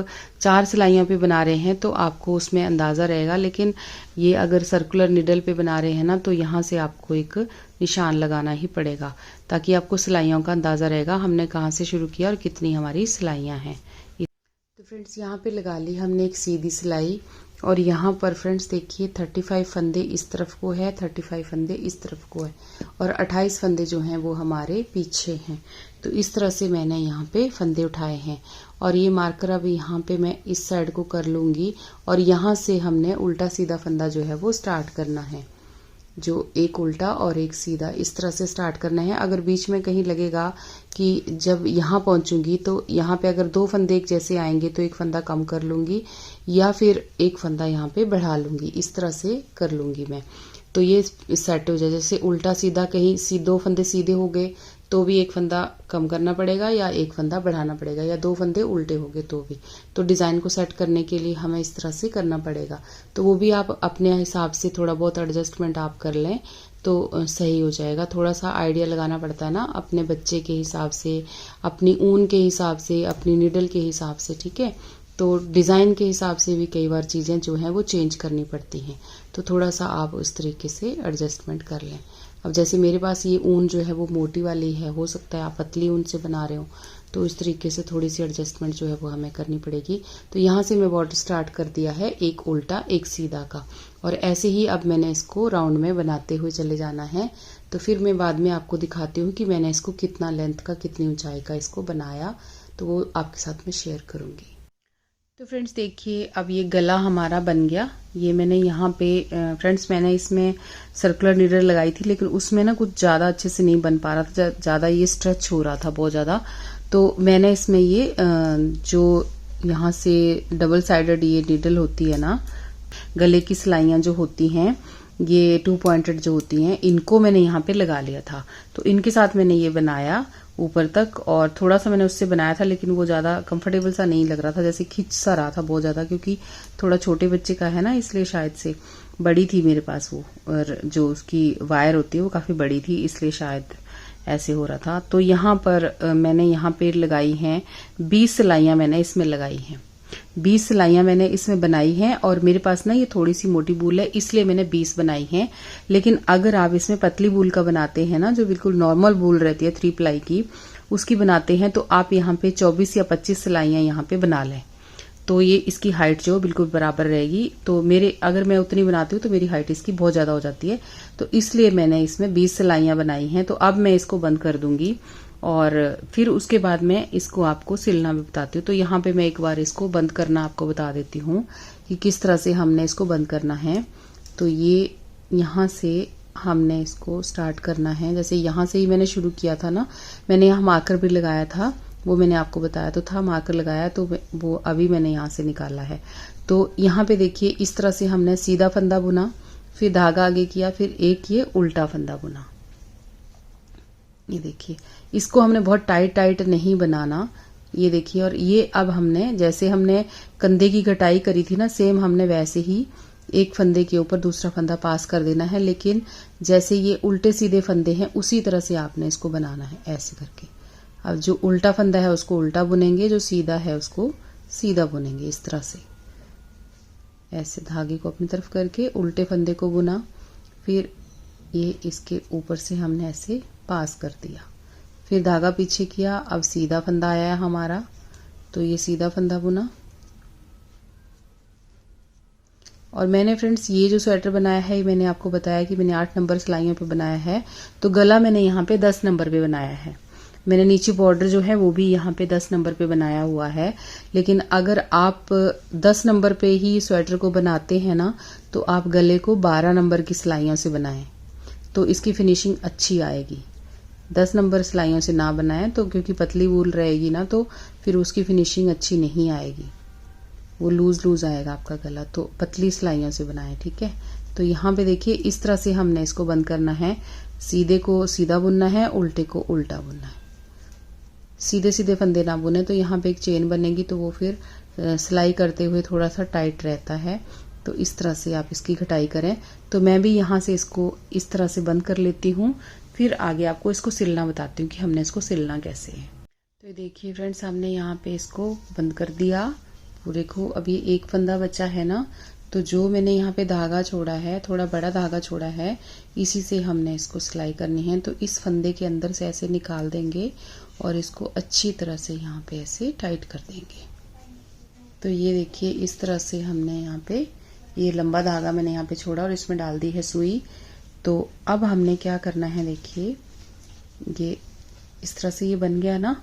4 सिलाइयों पे बना रहे हैं तो आपको उसमें अंदाज़ा रहेगा, लेकिन ये अगर सर्कुलर निडल पे बना रहे हैं ना, तो यहाँ से आपको एक निशान लगाना ही पड़ेगा ताकि आपको सिलाइयों का अंदाज़ा रहेगा हमने कहाँ से शुरू किया और कितनी हमारी सिलाइयाँ हैं। तो फ्रेंड्स यहाँ पे लगा ली हमने एक सीधी सिलाई। और यहाँ पर फ्रेंड्स देखिए 35 फंदे इस तरफ को है, 35 फंदे इस तरफ को है और 28 फंदे जो हैं वो हमारे पीछे हैं। तो इस तरह से मैंने यहाँ पे फंदे उठाए हैं। और ये मार्कर अब यहाँ पे मैं इस साइड को कर लूँगी और यहाँ से हमने उल्टा सीधा फंदा जो है वो स्टार्ट करना है। जो एक उल्टा और एक सीधा इस तरह से स्टार्ट करना है। अगर बीच में कहीं लगेगा कि जब यहाँ पहुँचूंगी तो यहाँ पे अगर 2 फंदे एक जैसे आएंगे तो एक फंदा कम कर लूँगी या फिर एक फंदा यहाँ पे बढ़ा लूँगी, इस तरह से कर लूँगी मैं। तो ये सेट हो जाए। जैसे उल्टा सीधा कहीं 2 फंदे सीधे हो गए तो भी एक फंदा कम करना पड़ेगा या एक फंदा बढ़ाना पड़ेगा, या 2 फंदे उल्टे हो गए तो भी। तो डिज़ाइन को सेट करने के लिए हमें इस तरह से करना पड़ेगा। तो वो भी आप अपने हिसाब से थोड़ा बहुत एडजस्टमेंट आप कर लें तो सही हो जाएगा। थोड़ा सा आइडिया लगाना पड़ता है ना, अपने बच्चे के हिसाब से, अपनी ऊन के हिसाब से, अपनी निडल के हिसाब से, ठीक है। तो डिज़ाइन के हिसाब से भी कई बार चीज़ें जो हैं वो चेंज करनी पड़ती हैं। तो थोड़ा सा आप उस तरीके से एडजस्टमेंट कर लें। अब जैसे मेरे पास ये ऊन जो है वो मोटी वाली है, हो सकता है आप पतली ऊन से बना रहे हो, तो इस तरीके से थोड़ी सी एडजस्टमेंट जो है वो हमें करनी पड़ेगी। तो यहाँ से मैं बॉर्डर स्टार्ट कर दिया है, एक उल्टा एक सीधा का। और ऐसे ही अब मैंने इसको राउंड में बनाते हुए चले जाना है। तो फिर मैं बाद में आपको दिखाती हूँ कि मैंने इसको कितना लेंथ का, कितनी ऊंचाई का इसको बनाया, तो वो आपके साथ में शेयर करूँगी। तो फ्रेंड्स देखिए अब ये गला हमारा बन गया। ये मैंने यहाँ पे फ्रेंड्स मैंने इसमें सर्कुलर नीडल लगाई थी, लेकिन उसमें ना कुछ ज़्यादा अच्छे से नहीं बन पा रहा था, ज़्यादा ये स्ट्रेच हो रहा था बहुत ज़्यादा। तो मैंने इसमें ये जो यहाँ से डबल साइडेड ये नीडल होती है ना, गले की सिलाइयाँ जो होती हैं, ये 2 पॉइंटेड जो होती हैं, इनको मैंने यहाँ पे लगा लिया था। तो इनके साथ मैंने ये बनाया ऊपर तक, और थोड़ा सा मैंने उससे बनाया था, लेकिन वो ज़्यादा कंफर्टेबल सा नहीं लग रहा था, जैसे खिंच सा रहा था बहुत ज़्यादा, क्योंकि थोड़ा छोटे बच्चे का है ना, इसलिए शायद से बड़ी थी मेरे पास वो, और जो उसकी वायर होती है वो काफ़ी बड़ी थी, इसलिए शायद ऐसे हो रहा था। तो यहाँ पर मैंने यहाँ पे लगाई हैं 20 सिलाइयाँ मैंने इसमें लगाई हैं। 20 सिलाइयाँ मैंने इसमें बनाई हैं। और मेरे पास ना ये थोड़ी सी मोटी बूल है, इसलिए मैंने 20 बनाई हैं। लेकिन अगर आप इसमें पतली बूल का बनाते हैं ना, जो बिल्कुल नॉर्मल बूल रहती है 3 प्लाई की, उसकी बनाते हैं, तो आप यहाँ पे 24 या 25 सिलाइयाँ यहाँ पे बना लें। तो ये इसकी हाइट जो बिल्कुल बराबर रहेगी। तो अगर मैं उतनी बनाती हूँ तो मेरी हाइट इसकी बहुत ज़्यादा हो जाती है, तो इसलिए मैंने इसमें 20 सिलाइयाँ बनाई हैं। तो अब मैं इसको बंद कर दूंगी और फिर उसके बाद मैं इसको आपको सिलना भी बताती हूँ। तो यहाँ पे मैं एक बार इसको बंद करना आपको बता देती हूँ कि किस तरह से हमने इसको बंद करना है। तो ये यहाँ से हमने इसको स्टार्ट करना है। जैसे यहाँ से ही मैंने शुरू किया था ना, मैंने यहाँ मार्कर भी लगाया था, वो मैंने आपको बताया तो था, मार्कर लगाया तो वो अभी मैंने यहाँ से निकाला है। तो यहाँ पे देखिए इस तरह से हमने सीधा फंदा बुना, फिर धागा आगे किया, फिर एक ये उल्टा फंदा बुना। ये देखिए इसको हमने बहुत टाइट नहीं बनाना, ये देखिए। और ये अब हमने जैसे हमने कंधे की कटाई करी थी ना, सेम हमने वैसे ही एक फंदे के ऊपर दूसरा फंदा पास कर देना है, लेकिन जैसे ये उल्टे सीधे फंदे हैं उसी तरह से आपने इसको बनाना है, ऐसे करके। अब जो उल्टा फंदा है उसको उल्टा बुनेंगे, जो सीधा है उसको सीधा बुनेंगे, इस तरह से। ऐसे धागे को अपनी तरफ करके उल्टे फंदे को बुना, फिर ये इसके ऊपर से हमने ऐसे पास कर दिया, फिर धागा पीछे किया। अब सीधा फंदा आया है हमारा, तो ये सीधा फंदा बुना। और मैंने फ्रेंड्स ये जो स्वेटर बनाया है, मैंने आपको बताया कि मैंने 8 नंबर सिलाइयों पे बनाया है, तो गला मैंने यहाँ पे 10 नंबर पे बनाया है। मैंने नीचे बॉर्डर जो है वो भी यहाँ पे 10 नंबर पे बनाया हुआ है। लेकिन अगर आप 10 नंबर पे ही स्वेटर को बनाते हैं ना, तो आप गले को 12 नंबर की सिलाइयों से बनाएं, तो इसकी फिनिशिंग अच्छी आएगी। 10 नंबर सिलाइयों से ना बनाएं, तो क्योंकि पतली वूल रहेगी ना, तो फिर उसकी फिनिशिंग अच्छी नहीं आएगी, वो लूज आएगा आपका गला। तो पतली सिलाइयों से बनाएं, ठीक है। तो यहाँ पे देखिए इस तरह से हमने इसको बंद करना है। सीधे को सीधा बुनना है, उल्टे को उल्टा बुनना है। सीधे सीधे फंदे ना बुने, तो यहाँ पे एक चेन बनेगी, तो वो फिर सिलाई करते हुए थोड़ा सा टाइट रहता है। तो इस तरह से आप इसकी कटाई करें। तो मैं भी यहाँ से इसको इस तरह से बंद कर लेती हूँ, फिर आगे आपको इसको सिलना बताती हूँ कि हमने इसको सिलना कैसे है। तो देखिए फ्रेंड्स, हमने यहाँ पे इसको बंद कर दिया पूरे को। अभी एक फंदा बचा है ना, तो जो मैंने यहाँ पे धागा छोड़ा है, थोड़ा बड़ा धागा छोड़ा है, इसी से हमने इसको सिलाई करनी है। तो इस फंदे के अंदर से ऐसे निकाल देंगे और इसको अच्छी तरह से यहाँ पे ऐसे टाइट कर देंगे। तो ये देखिए इस तरह से हमने यहाँ पे ये लंबा धागा मैंने यहाँ पे छोड़ा और इसमें डाल दी है सुई। तो अब हमने क्या करना है, देखिए ये इस तरह से ये बन गया ना।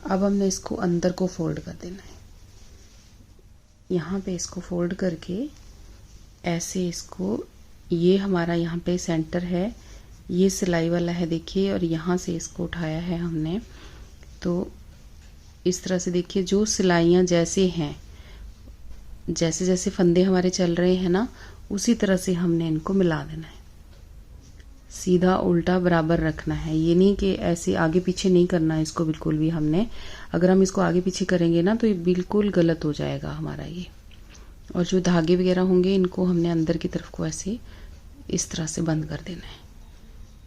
अब हमने इसको अंदर को फोल्ड कर देना है, यहाँ पे इसको फोल्ड करके ऐसे इसको, ये हमारा यहाँ पे सेंटर है, ये सिलाई वाला है देखिए, और यहाँ से इसको उठाया है हमने। तो इस तरह से देखिए जो सिलाइयाँ जैसे हैं, जैसे जैसे फंदे हमारे चल रहे हैं ना, उसी तरह से हमने इनको मिला देना है। सीधा उल्टा बराबर रखना है, ये नहीं कि ऐसे आगे पीछे नहीं करना है इसको बिल्कुल भी हमने। अगर हम इसको आगे पीछे करेंगे ना, तो ये बिल्कुल गलत हो जाएगा हमारा ये। और जो धागे वगैरह होंगे, इनको हमने अंदर की तरफ को ऐसे इस तरह से बंद कर देना है।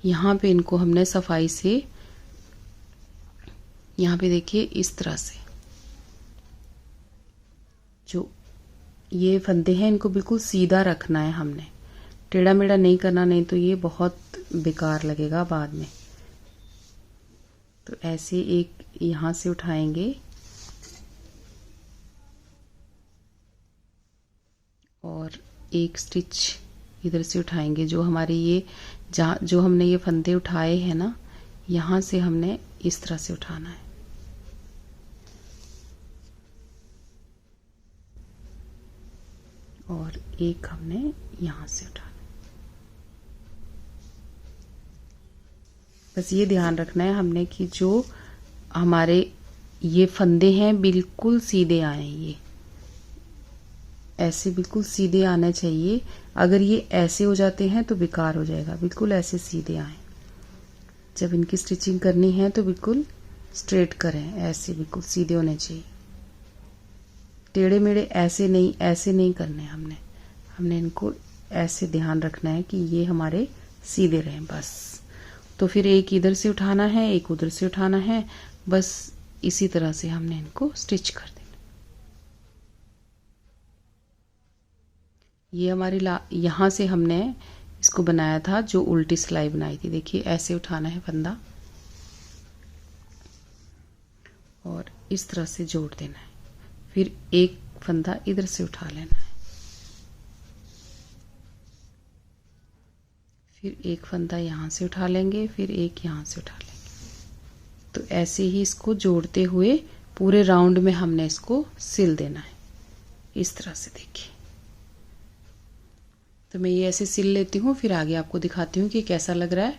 यहाँ पे इनको हमने सफाई से, यहाँ पे देखिए इस तरह से जो ये फंदे हैं, इनको बिल्कुल सीधा रखना है हमने, टेढ़ा मेढ़ा नहीं करना, नहीं तो ये बहुत बेकार लगेगा बाद में। तो ऐसे एक यहाँ से उठाएंगे और एक स्टिच इधर से उठाएंगे। जो हमारे ये जहाँ जो हमने ये फंदे उठाए हैं ना, यहाँ से हमने इस तरह से उठाना है। और एक हमने यहाँ से उठाना है। बस ये ध्यान रखना है हमने कि जो हमारे ये फंदे हैं बिल्कुल सीधे आए, ये ऐसे बिल्कुल सीधे आना चाहिए। अगर ये ऐसे हो जाते हैं तो बेकार हो जाएगा, बिल्कुल ऐसे सीधे आए। जब इनकी स्टिचिंग करनी है तो बिल्कुल स्ट्रेट करें, ऐसे बिल्कुल सीधे होने चाहिए, टेढ़े मेढ़े ऐसे नहीं करने हमने इनको ऐसे ध्यान रखना है कि ये हमारे सीधे रहें बस। तो फिर एक इधर से उठाना है, एक उधर से उठाना है, बस इसी तरह से हमने इनको स्टिच कर देना। ये हमारी यहाँ से हमने इसको बनाया था, जो उल्टी सिलाई बनाई थी। देखिए ऐसे उठाना है फंदा और इस तरह से जोड़ देना है। फिर एक फंदा इधर से उठा लेना है, फिर एक फंदा यहाँ से उठा लेंगे, फिर एक यहाँ से उठा लेंगे। तो ऐसे ही इसको जोड़ते हुए पूरे राउंड में हमने इसको सिल देना है, इस तरह से। देखिए तो मैं ये ऐसे सिल लेती हूँ, फिर आगे आपको दिखाती हूँ कि कैसा लग रहा है।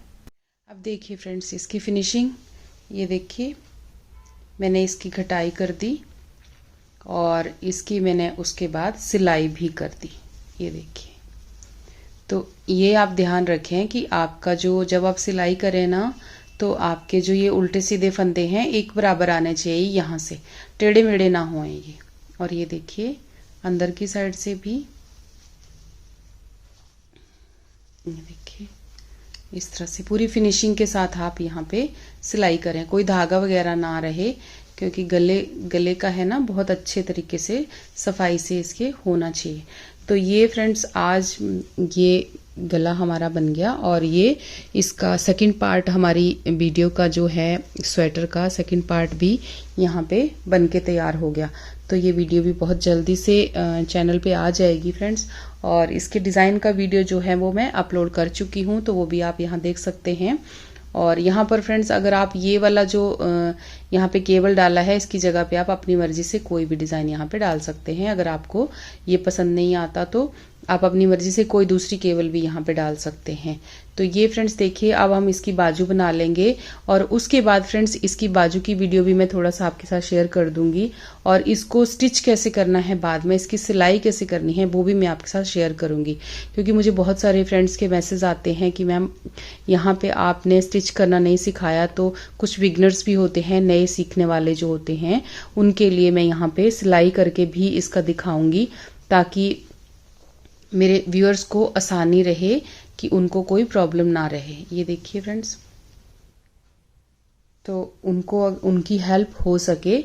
अब देखिए फ्रेंड्स, इसकी फिनिशिंग ये देखिए, मैंने इसकी कटाई कर दी और इसकी मैंने उसके बाद सिलाई भी कर दी। ये देखिए, तो ये आप ध्यान रखें कि आपका जो जब आप सिलाई करें ना, तो आपके जो ये उल्टे सीधे फंदे हैं एक बराबर आने चाहिए, यहाँ से टेढ़े मेढ़े ना हों ये। और ये देखिए अंदर की साइड से भी ये देखिए इस तरह से पूरी फिनिशिंग के साथ आप यहाँ पे सिलाई करें, कोई धागा वगैरह ना रहे, क्योंकि गले का है ना, बहुत अच्छे तरीके से सफाई से इसके होना चाहिए। तो ये फ्रेंड्स आज ये गला हमारा बन गया और ये इसका सेकंड पार्ट, हमारी वीडियो का जो है स्वेटर का सेकंड पार्ट भी यहाँ पे बन के तैयार हो गया। तो ये वीडियो भी बहुत जल्दी से चैनल पे आ जाएगी फ्रेंड्स, और इसके डिज़ाइन का वीडियो जो है वो मैं अपलोड कर चुकी हूँ, तो वो भी आप यहाँ देख सकते हैं। और यहाँ पर फ्रेंड्स, अगर आप ये वाला जो यहाँ पे केबल डाला है, इसकी जगह पे आप अपनी मर्जी से कोई भी डिज़ाइन यहाँ पे डाल सकते हैं। अगर आपको ये पसंद नहीं आता तो आप अपनी मर्जी से कोई दूसरी केबल भी यहाँ पे डाल सकते हैं। तो ये फ्रेंड्स देखिए, अब हम इसकी बाजू बना लेंगे और उसके बाद फ्रेंड्स इसकी बाजू की वीडियो भी मैं थोड़ा सा आपके साथ शेयर कर दूंगी, और इसको स्टिच कैसे करना है, बाद में इसकी सिलाई कैसे करनी है, वो भी मैं आपके साथ शेयर करूंगी। क्योंकि मुझे बहुत सारे फ्रेंड्स के मैसेज आते हैं कि मैम यहाँ पे आपने स्टिच करना नहीं सिखाया। तो कुछ बिगनर्स भी होते हैं, नए सीखने वाले जो होते हैं, उनके लिए मैं यहाँ पे सिलाई करके भी इसका दिखाऊंगी, ताकि मेरे व्यूअर्स को आसानी रहे, कि उनको कोई प्रॉब्लम ना रहे। ये देखिए फ्रेंड्स, तो उनको उनकी हेल्प हो सके,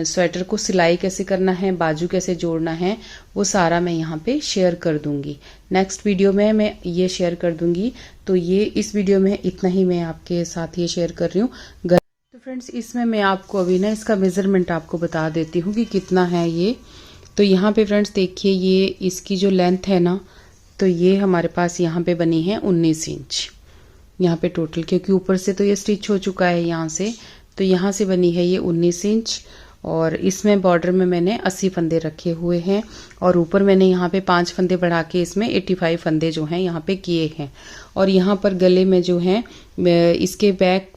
स्वेटर को सिलाई कैसे करना है, बाजू कैसे जोड़ना है, वो सारा मैं यहाँ पे शेयर कर दूंगी। नेक्स्ट वीडियो में मैं ये शेयर कर दूंगी। तो ये इस वीडियो में इतना ही मैं आपके साथ ये शेयर कर रही हूँ। तो फ्रेंड्स इसमें मैं आपको अभी ना इसका मेजरमेंट आपको बता देती हूँ कि कितना है ये। तो यहाँ पे फ्रेंड्स देखिए, ये इसकी जो लेंथ है ना, तो ये हमारे पास यहाँ पे बनी है 19 इंच यहाँ पे टोटल, क्योंकि ऊपर से तो ये स्टिच हो चुका है यहाँ से, तो यहाँ से बनी है ये 19 इंच। और इसमें बॉर्डर में मैंने 80 फंदे रखे हुए हैं, और ऊपर मैंने यहाँ पे 5 फंदे बढ़ा के इसमें 85 फंदे जो हैं यहाँ पे किए हैं। और यहाँ पर गले में जो हैं, इसके बैक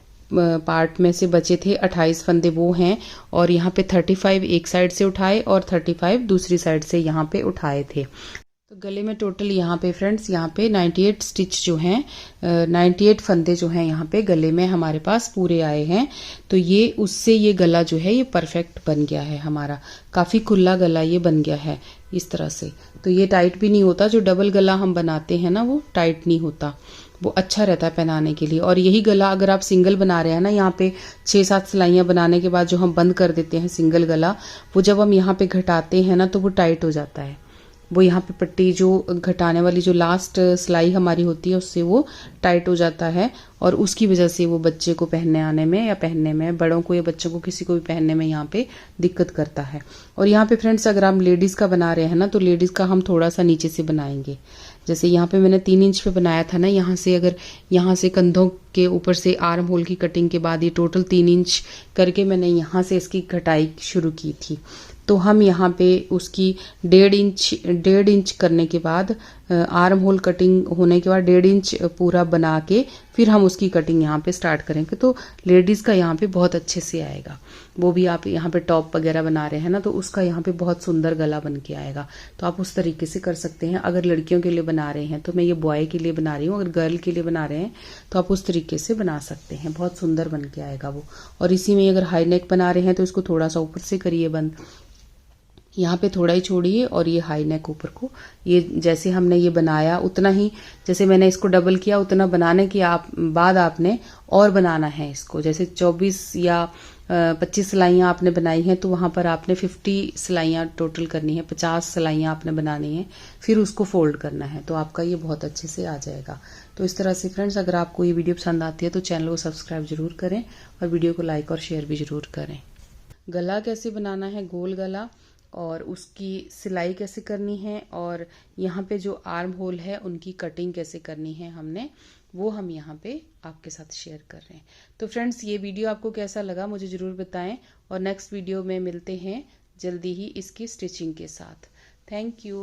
पार्ट में से बचे थे 28 फंदे, वो हैं। और यहाँ पे 35 एक साइड से उठाए और 35 दूसरी साइड से यहाँ पे उठाए थे। तो गले में टोटल यहाँ पे फ्रेंड्स, यहाँ पे 98 स्टिच जो हैं, 98 फंदे जो हैं यहाँ पे गले में हमारे पास पूरे आए हैं। तो ये उससे ये गला जो है ये परफेक्ट बन गया है हमारा, काफ़ी खुला गला ये बन गया है इस तरह से। तो ये टाइट भी नहीं होता, जो डबल गला हम बनाते हैं ना, वो टाइट नहीं होता, वो अच्छा रहता है पहनाने के लिए। और यही गला अगर आप सिंगल बना रहे हैं ना, यहाँ पे 6-7 सिलाइयाँ बनाने के बाद जो हम बंद कर देते हैं सिंगल गला, वो जब हम यहाँ पे घटाते हैं ना, तो वो टाइट हो जाता है। वो यहाँ पे पट्टी जो घटाने वाली जो लास्ट सिलाई हमारी होती है, उससे वो टाइट हो जाता है, और उसकी वजह से वो बच्चे को पहनने आने में या पहनने में, बड़ों को या बच्चों को किसी को भी पहनने में यहाँ पे दिक्कत करता है। और यहाँ पे फ्रेंड्स अगर हम लेडीज़ का बना रहे हैं ना, तो लेडीज़ का हम थोड़ा सा नीचे से बनाएंगे। जैसे यहाँ पे मैंने 3 इंच पे बनाया था ना, यहाँ से अगर यहाँ से कंधों के ऊपर से आर्म होल की कटिंग के बाद ये टोटल 3 इंच करके मैंने यहाँ से इसकी कटाई शुरू की थी। तो हम यहाँ पे उसकी 1.5 इंच करने के बाद, आर्म होल कटिंग होने के बाद 1.5 इंच पूरा बना के फिर हम उसकी कटिंग यहाँ पे स्टार्ट करेंगे। तो लेडीज़ का यहाँ पे बहुत अच्छे से आएगा। वो भी आप यहाँ पे टॉप वगैरह बना रहे हैं ना, तो उसका यहाँ पे बहुत सुंदर गला बन के आएगा। तो आप उस तरीके से कर सकते हैं। अगर लड़कियों के लिए बना रहे हैं, तो मैं ये बॉय के लिए बना रही हूँ, अगर गर्ल के लिए बना रहे हैं तो आप उस तरीके से बना सकते हैं, बहुत सुंदर बन के आएगा वो। और इसी में अगर हाई नेक बना रहे हैं तो इसको थोड़ा सा ऊपर से करिए बंद, यहाँ पे थोड़ा ही छोड़िए, और ये हाई नेक ऊपर को, ये जैसे हमने ये बनाया उतना ही, जैसे मैंने इसको डबल किया उतना बनाने के बाद आपने और बनाना है इसको। जैसे 24 या 25 सिलाइयाँ आपने बनाई हैं, तो वहाँ पर आपने 50 सिलाइयाँ टोटल करनी है, 50 सिलाइयाँ आपने बनानी है, फिर उसको फोल्ड करना है। तो आपका ये बहुत अच्छे से आ जाएगा। तो इस तरह से फ्रेंड्स, अगर आपको ये वीडियो पसंद आती है तो चैनल को सब्सक्राइब जरूर करें, और वीडियो को लाइक और शेयर भी जरूर करें। गला कैसे बनाना है, गोल गला, और उसकी सिलाई कैसे करनी है, और यहाँ पे जो आर्म होल है उनकी कटिंग कैसे करनी है हमने, वो हम यहाँ पे आपके साथ शेयर कर रहे हैं। तो फ्रेंड्स ये वीडियो आपको कैसा लगा मुझे ज़रूर बताएं, और नेक्स्ट वीडियो में मिलते हैं जल्दी ही इसकी स्टिचिंग के साथ। Thank you.